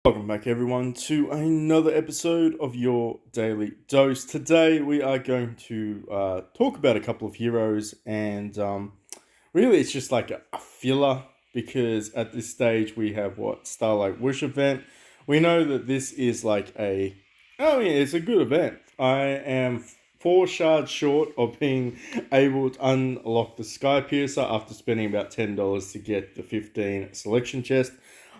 Welcome back, everyone, to another episode of your Daily Dose. Today, we are going to talk about a couple of heroes, and really, it's just like a filler because at this stage we have Starlight Wish event. We know that this is it's a good event. I am 4 shards short of being able to unlock the Sky Piercer after spending about $10 to get the 15 selection chest.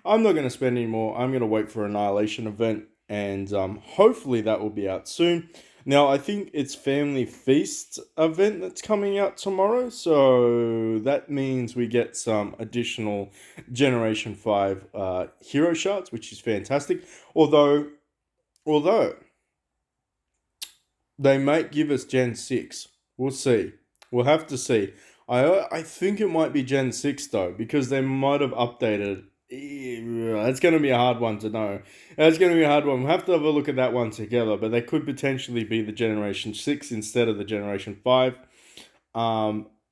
I'm not going to spend any more. I'm going to wait for Annihilation event, and hopefully that will be out soon. Now, I think it's Family Feast event that's coming out tomorrow, so that means we get some additional Generation 5 hero shards, which is fantastic. Although they might give us Gen 6. We'll see. We'll have to see. I think it might be Gen 6 though, because they might have updated. That's going to be a hard one to know. That's going to be a hard one. We'll have to have a look at that one together, but they could potentially be the Generation 6 instead of the Generation 5.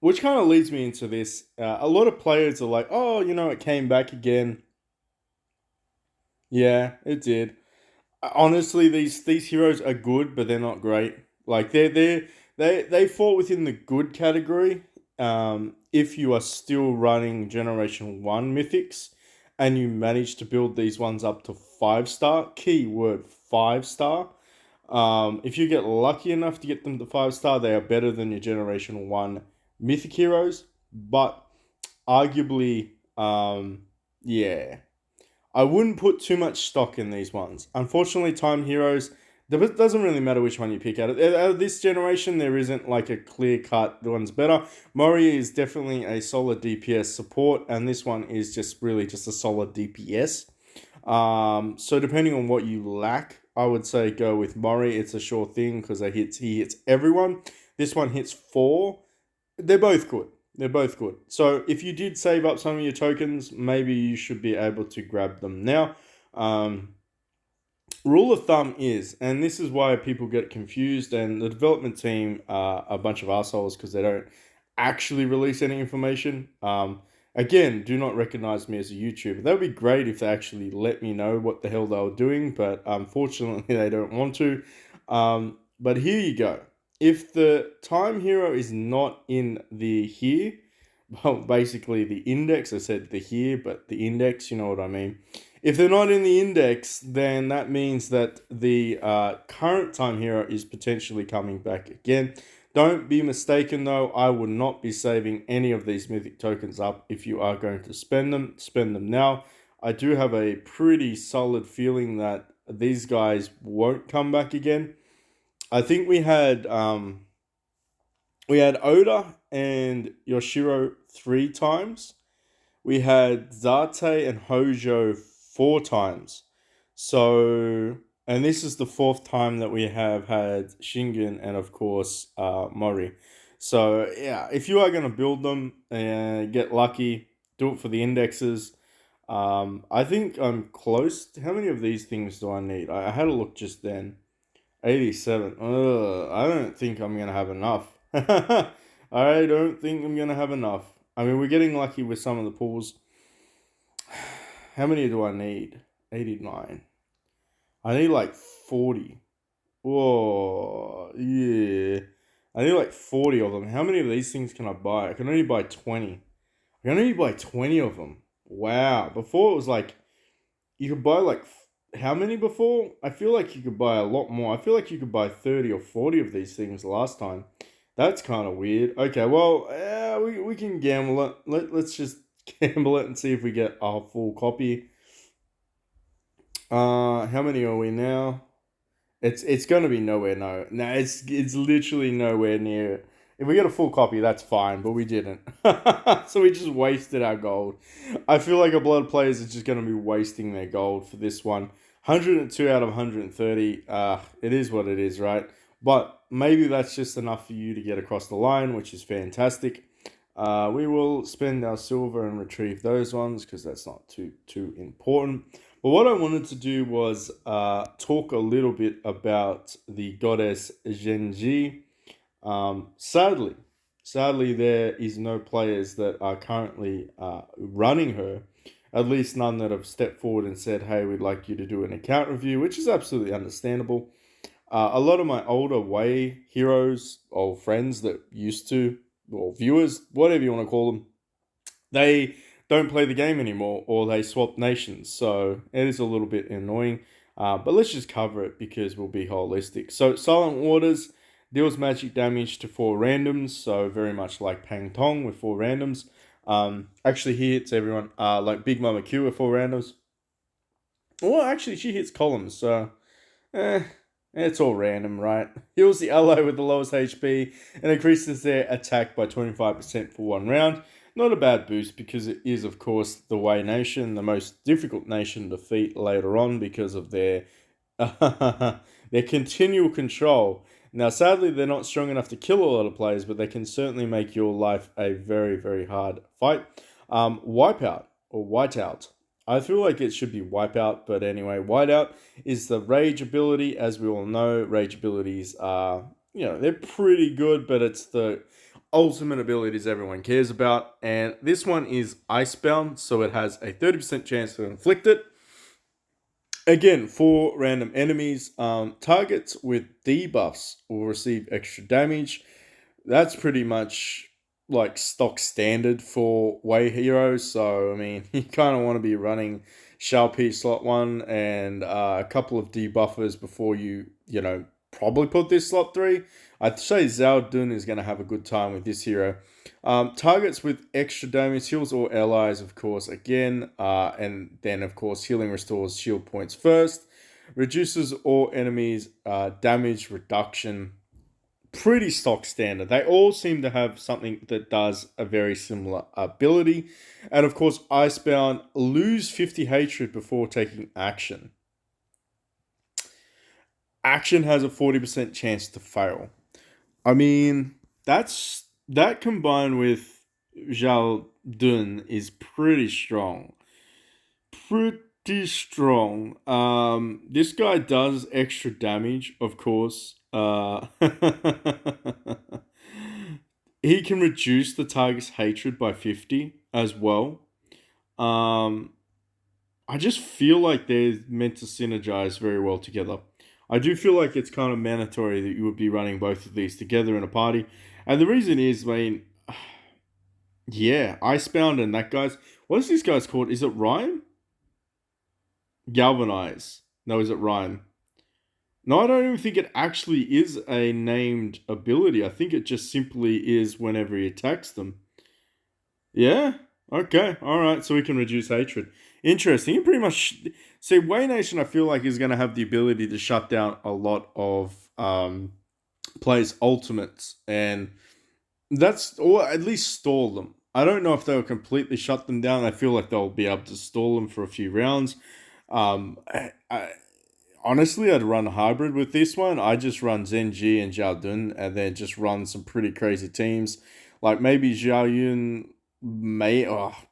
Which kind of leads me into this. A lot of players are like, oh, it came back again. Yeah, it did. Honestly, these heroes are good, but they're not great. Like they fall within the good category. If you are still running Generation One mythics, and you manage to build these ones up to 5 star, keyword 5 star. If you get lucky enough to get them to 5 star, they are better than your Generation One mythic heroes. But arguably, yeah, I wouldn't put too much stock in these ones. Unfortunately, Time Heroes, it doesn't really matter which one you pick out. Out of this generation, there isn't like a clear cut, the one's better. Mori is definitely a solid DPS support, and this one is just really just a solid DPS. So depending on what you lack, I would say go with Mori. It's a sure thing because he hits everyone. This one hits 4. They're both good. They're both good. So if you did save up some of your tokens, maybe you should be able to grab them now. Rule of thumb is, and this is why people get confused, and the development team are a bunch of assholes because they don't actually release any information. Again, do not recognize me as a YouTuber. That would be great if they actually let me know what the hell they were doing, but unfortunately, they don't want to. But here you go. If the time hero is not in the here, well, basically the index, I said the here, but the index, you know what I mean. If they're not in the index, then that means that the current time hero is potentially coming back again. Don't be mistaken though, I will not be saving any of these mythic tokens up. If you are going to spend them now. I do have a pretty solid feeling that these guys won't come back again. I think we had Oda and Yoshiro 3 times. We had Zate and Hojo 4 times. So, and this is the 4th time that we have had Shingen and of course Mori. So yeah, if you are going to build them and get lucky, do it for the indexes. I think I'm close. How many of these things do I need? I had a look just then. 87. I don't think I'm going to have enough. I don't think I'm going to have enough. I mean, we're getting lucky with some of the pools. How many do I need? 89. I need like 40. Whoa, yeah. I need like 40 of them. How many of these things can I buy? I can only buy 20. I can only buy 20 of them. Wow. Before it was like, you could buy like how many before? I feel like you could buy a lot more. I feel like you could buy 30 or 40 of these things last time. That's kind of weird. Okay, well, we can gamble it. Let's just gamble it and see if we get a full copy. How many are we now? It's going to be nowhere no. It's literally nowhere near. If we get a full copy, that's fine, but we didn't. So we just wasted our gold. I feel like a lot of players are just going to be wasting their gold for this one. 102 out of 130. It is what it is, right? But maybe that's just enough for you to get across the line, which is fantastic. We will spend our silver and retrieve those ones because that's not too important. But what I wanted to do was talk a little bit about the goddess Zhen Ji. Sadly, there is no players that are currently running her. At least none that have stepped forward and said, hey, we'd like you to do an account review, which is absolutely understandable. A lot of my older way heroes or friends that used to, or viewers, whatever you want to call them, they don't play the game anymore or they swap nations. So it is a little bit annoying. But let's just cover it because we'll be holistic. So Silent Waters deals magic damage to 4 randoms. So very much like Pang Tong with 4 randoms. Actually, he hits everyone. Like Big Mama Q with 4 randoms. Well, actually, she hits columns. So Eh, it's all random, right? Heals the ally with the lowest HP and increases their attack by 25% for 1 round. Not a bad boost because it is, of course, the Wei Nation, the most difficult nation to defeat later on because of their their continual control. Now, sadly, they're not strong enough to kill a lot of players, but they can certainly make your life a very, very hard fight. Wipeout or Whiteout. I feel like it should be Wipeout, but anyway, Whiteout is the Rage ability. As we all know, Rage abilities are, they're pretty good, but it's the ultimate abilities everyone cares about. And this one is Icebound, so it has a 30% chance to inflict it. Again, for random enemies, targets with debuffs will receive extra damage. That's pretty much like stock standard for Way Heroes. So, I mean, you kind of want to be running Shao P slot 1 and a couple of debuffers before you probably put this slot 3. I'd say Zhao Dun is going to have a good time with this hero. Targets with extra damage heals all allies, of course, again. And then, of course, healing restores shield points first. Reduces all enemies' damage reduction. Pretty stock standard. They all seem to have something that does a very similar ability. And of course, Icebound, lose 50 hatred before taking action. Action has a 40% chance to fail. I mean, that combined with Zhao Dun is pretty strong. Pretty strong. This guy does extra damage, of course. He can reduce the target's hatred by 50 as well. I just feel like they're meant to synergize very well together. I do feel like it's kind of mandatory that you would be running both of these together in a party. And the reason is, I mean, yeah, Icebound and that guy's... What is this guy's called? Is it Rhyme? Galvanize. No, is it Rhyme? No, I don't even think it actually is a named ability. I think it just simply is whenever he attacks them. Yeah? Okay, alright, so we can reduce hatred. Interesting. You pretty much... See, Wei Nation, I feel like, is going to have the ability to shut down a lot of players' ultimates. And that's... Or at least stall them. I don't know if they'll completely shut them down. I feel like they'll be able to stall them for a few rounds. Honestly, I'd run hybrid with this one. I just run Zhen Ji and Zhao Dun and then just run some pretty crazy teams. Like maybe Zhao Yun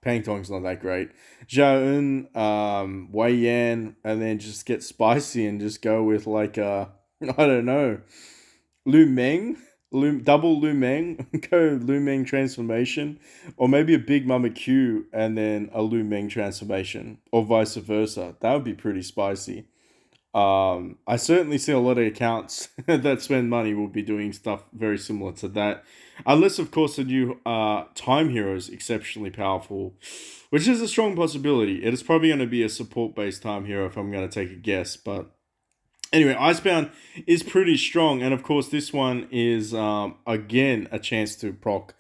Pang Tong's not that great. Zhao Yun, Wei Yan, and then just get spicy and just go with like, I don't know, Lu Meng? Double Lu Meng? Go Lu Meng transformation. Or maybe a Big Mama Q and then a Lu Meng transformation. Or vice versa. That would be pretty spicy. I certainly see a lot of accounts that spend money will be doing stuff very similar to that. Unless, of course, the new Time Hero is exceptionally powerful, which is a strong possibility. It is probably going to be a support-based Time Hero if I'm going to take a guess. But anyway, Icebound is pretty strong. And, of course, this one is, again, a chance to proc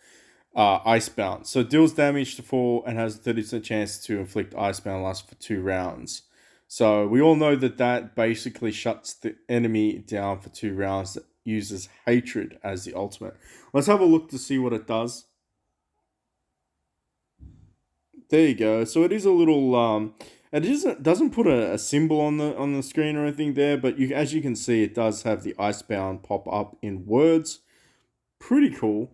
Icebound. So, deals damage to 4 and has a 30% chance to inflict Icebound lasts for 2 rounds. So we all know that basically shuts the enemy down for 2 rounds that uses hatred as the ultimate. Let's have a look to see what it does. There you go. So it is a little it doesn't put a symbol on the screen or anything there, but as you can see, it does have the Icebound pop up in words. Pretty cool.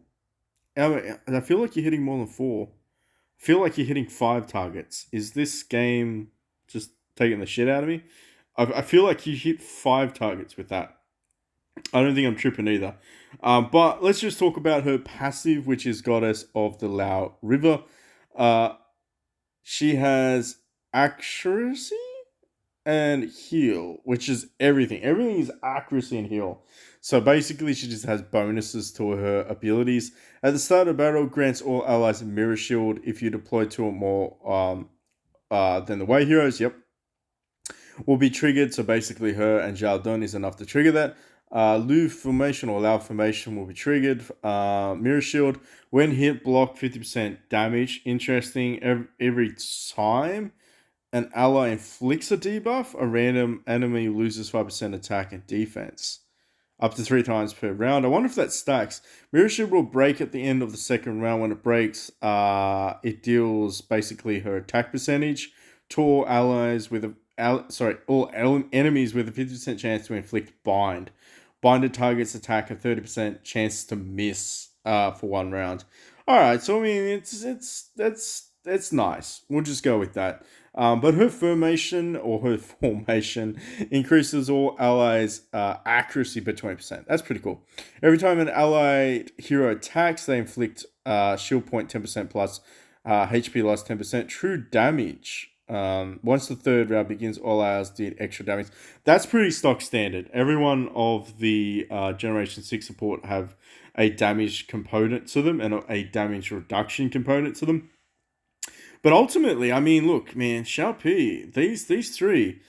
I feel like you're hitting more than 4. I feel like you're hitting 5 targets. Is this game just taking the shit out of me? I feel like you hit 5 targets with that. I don't think I'm tripping either. But let's just talk about her passive, which is Goddess of the Lao River. She has accuracy and heal, which is everything. Everything is accuracy and heal. So basically, she just has bonuses to her abilities. At the start of battle, grants all allies a mirror shield if you deploy two or more than the way heroes. Yep, will be triggered. So basically, her and Jardin is enough to trigger that. Lu formation or Lao formation will be triggered. Mirror shield when hit, block 50% damage. Interesting. Every time an ally inflicts a debuff, a random enemy loses 5% attack and defense. Up to 3 times per round. I wonder if that stacks. Mirror Shield will break at the end of the second round. When it breaks, it deals basically her attack percentage to all allies with all enemies with a 50% chance to inflict bind. Binded targets attack a 30% chance to miss for 1 round. All right, so I mean that's nice. We'll just go with that. But her formation increases all allies' accuracy by 20%. That's pretty cool. Every time an allied hero attacks, they inflict shield point 10% plus HP loss 10%. True damage. Once the third round begins, all allies did extra damage. That's pretty stock standard. Every one of the Generation 6 support have a damage component to them and a damage reduction component to them. But ultimately, I mean, look, man, Xiaopi, these three,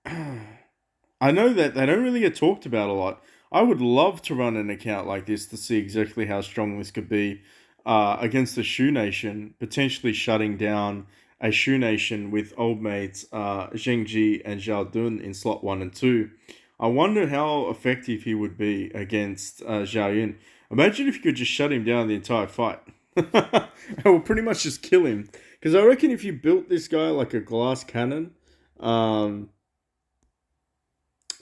I know that they don't really get talked about a lot. I would love to run an account like this to see exactly how strong this could be against the Shu Nation, potentially shutting down a Shu Nation with old mates Zhen Ji and Zhao Dun in slot 1 and 2. I wonder how effective he would be against Zhao Yun. Imagine if you could just shut him down the entire fight. It will pretty much just kill him. Because I reckon if you built this guy like a glass cannon,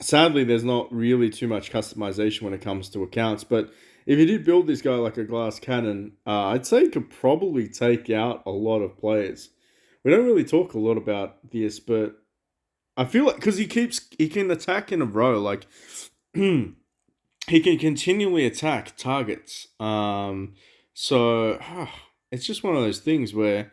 sadly there's not really too much customization when it comes to accounts. But if you did build this guy like a glass cannon, I'd say he could probably take out a lot of players. We don't really talk a lot about this, but I feel like because he can attack in a row, like he can continually attack targets. So it's just one of those things where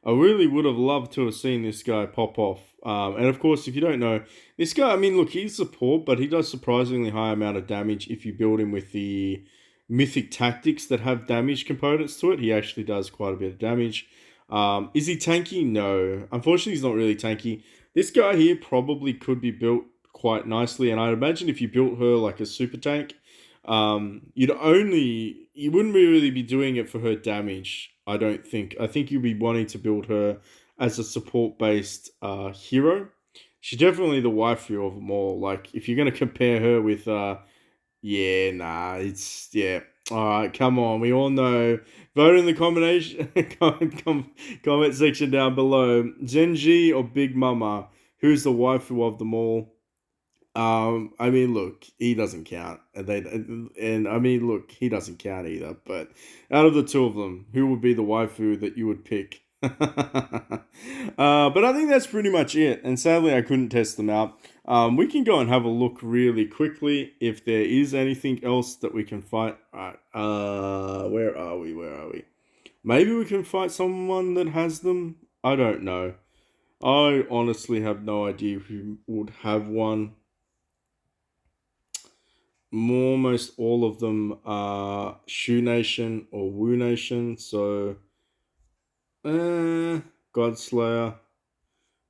I really would have loved to have seen this guy pop off. And of course, if you don't know, this guy, I mean, look, he's support, but he does surprisingly high amount of damage if you build him with the mythic tactics that have damage components to it. He actually does quite a bit of damage. Is he tanky? No. Unfortunately, he's not really tanky. This guy here probably could be built quite nicely, and I'd imagine if you built her like a super tank, you wouldn't really be doing it for her damage. I don't think. I think you'd be wanting to build her as a support-based hero. She's definitely the waifu of them all. Like, if you're going to compare her with, All right, come on. We all know. Vote in the comment section down below. Zhen Ji or Big Mama? Who's the waifu of them all? I mean, look, he doesn't count, and I mean, look, he doesn't count either. But out of the two of them, who would be the waifu that you would pick? But I think that's pretty much it. And sadly, I couldn't test them out. We can go and have a look really quickly if there is anything else that we can fight. Alright, where are we? Maybe we can fight someone that has them. I don't know. I honestly have no idea who would have one. Almost all of them are Shu Nation or Wu Nation, so Godslayer.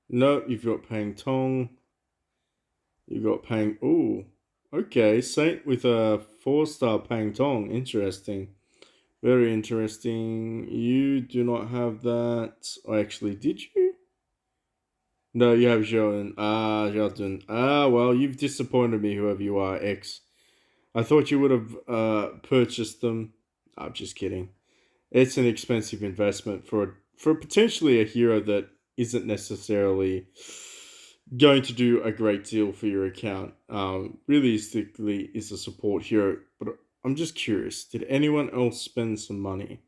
Nope, you've got Pang Tong. You've got Pang. Ooh, okay, Saint with a 4-star Pang Tong. Interesting, very interesting. You do not have that. Or actually, did you? No, you have Zhou. Zhou. Well, you've disappointed me, whoever you are, X. I thought you would have purchased them. I'm just kidding. It's an expensive investment for potentially a hero that isn't necessarily going to do a great deal for your account. Realistically, is a support hero. But I'm just curious. Did anyone else spend some money?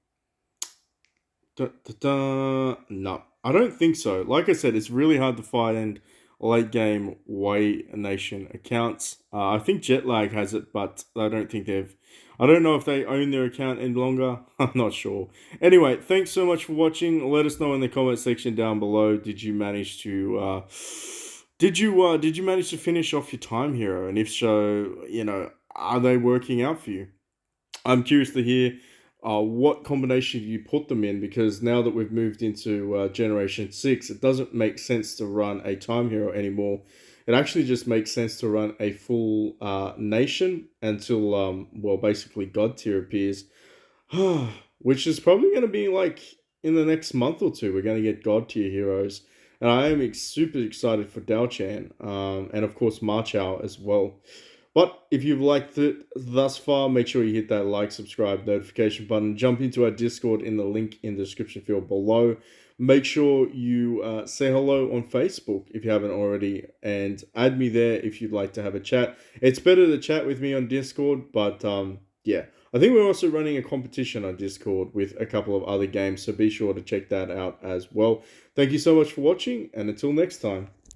No, I don't think so. Like I said, it's really hard to find late game Wei Nation accounts. I think Jetlag has it, but I don't think they've. I don't know if they own their account any longer. I'm not sure. Anyway, thanks so much for watching. Let us know in the comment section down below. Did you manage to finish off your time hero? And if so, are they working out for you? I'm curious to hear what combination you put them in, because now that we've moved into Generation 6, it doesn't make sense to run a time hero anymore. It actually just makes sense to run a full nation until, basically God tier appears. Which is probably going to be like in the next month or two. We're going to get God tier heroes. And I am super excited for Dao Chan, and of course Marchow as well. But if you've liked it thus far, make sure you hit that like, subscribe, notification button. Jump into our Discord in the link in the description field below. Make sure you say hello on Facebook if you haven't already, and add me there if you'd like to have a chat. It's better to chat with me on Discord, but yeah. I think we're also running a competition on Discord with a couple of other games, so be sure to check that out as well. Thank you so much for watching, and until next time.